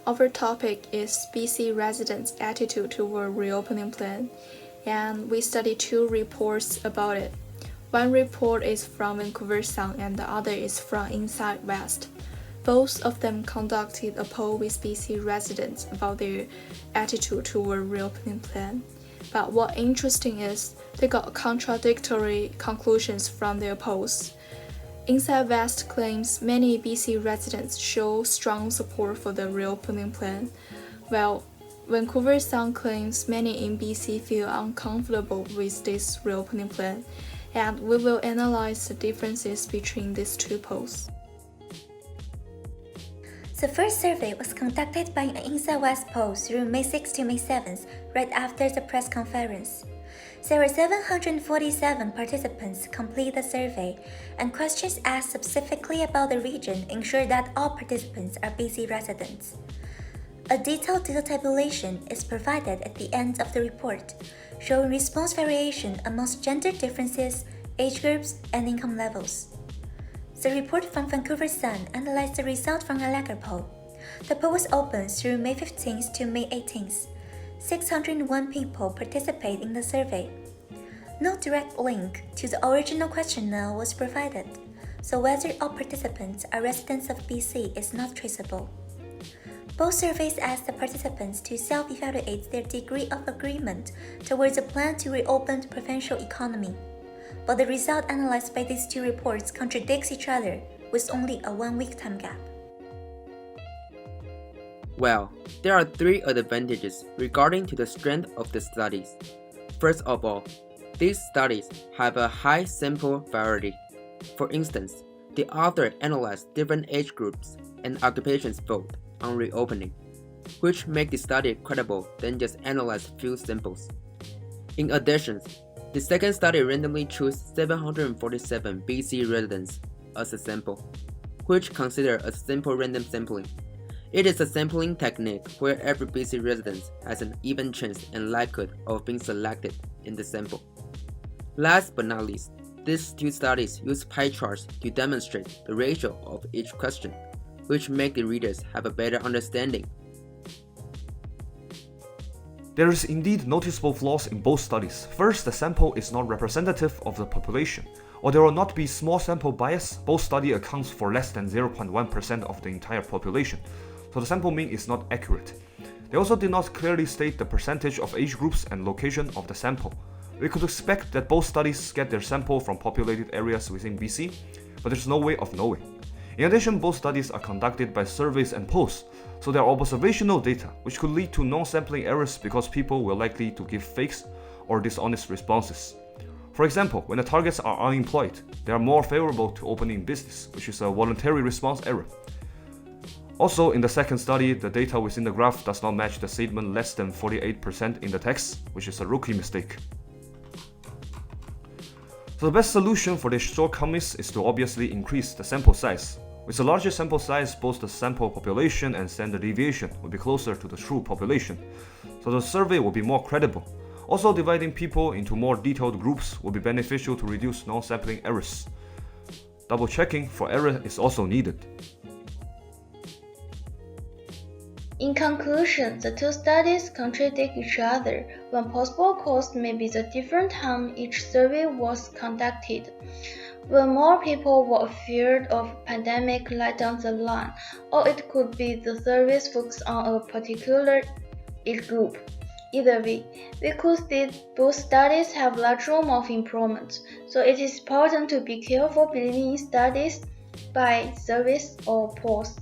Our topic is BC residents' attitude toward reopening plan, and we studied 2 reports about it. One report is from Vancouver Sun and the other is from Inside West. Both of them conducted a poll with BC residents about their attitude toward reopening plan. But what interesting is they got contradictory conclusions from their polls. Inside West claims many BC residents show strong support for the reopening plan, while Vancouver Sun claims many in BC feel uncomfortable with this reopening plan, and we will analyze the differences between these 2 polls. The first survey was conducted by an Inside West poll through May 6 to May 7th, right after the press conference. There were 747 participants complete the survey, and questions asked specifically about the region ensure that all participants are BC residents. A detailed data tabulation is provided at the end of the report, showing response variation amongst gender differences, age groups, and income levels. The report from Vancouver Sun analyzed the result from a Lager poll. The poll was open through May 15th to May 18th. 601 people participated in the survey. No direct link to the original questionnaire was provided, so whether all participants are residents of BC is not traceable. Both surveys asked the participants to self-evaluate their degree of agreement towards a plan to reopen the provincial economy, but the result analyzed by these 2 reports contradicts each other with only a 1-week time gap. Well, there are 3 advantages regarding to the strength of the studies. First of all, these studies have a high sample variety. For instance, the author analyzed different age groups and occupations vote on reopening, which make the study credible than just analyze few samples. In addition, the second study randomly chose 747 BC residents as a sample, which consider a simple random sampling. It is a sampling technique where every BC resident has an even chance and likelihood of being selected in the sample. Last but not least, these 2 studies use pie charts to demonstrate the ratio of each question, which make the readers have a better understanding. There is indeed noticeable flaws in both studies. First, the sample is not representative of the population. Or there will not be small sample bias, both study accounts for less than 0.1% of the entire population, so the sample mean is not accurate. They also did not clearly state the percentage of age groups and location of the sample. We could expect that both studies get their sample from populated areas within BC, but there's no way of knowing. In addition, both studies are conducted by surveys and polls, so they are observational data, which could lead to non-sampling errors because people will likely to give fakes or dishonest responses. For example, when the targets are unemployed, they are more favorable to opening business, which is a voluntary response error. Also, in the second study, the data within the graph does not match the statement less than 48% in the text, which is a rookie mistake. So the best solution for these shortcomings is to obviously increase the sample size. With a larger sample size, both the sample population and standard deviation will be closer to the true population, so the survey will be more credible. Also, dividing people into more detailed groups will be beneficial to reduce non-sampling errors. Double checking for error is also needed. In conclusion, the 2 studies contradict each other. One possible cause may be the different time each survey was conducted. When more people were afraid of pandemic right down the line, or it could be the surveys focused on a particular age group. Either way, we could state both studies have large room of improvement, so it is important to be careful believing in studies by surveys or polls.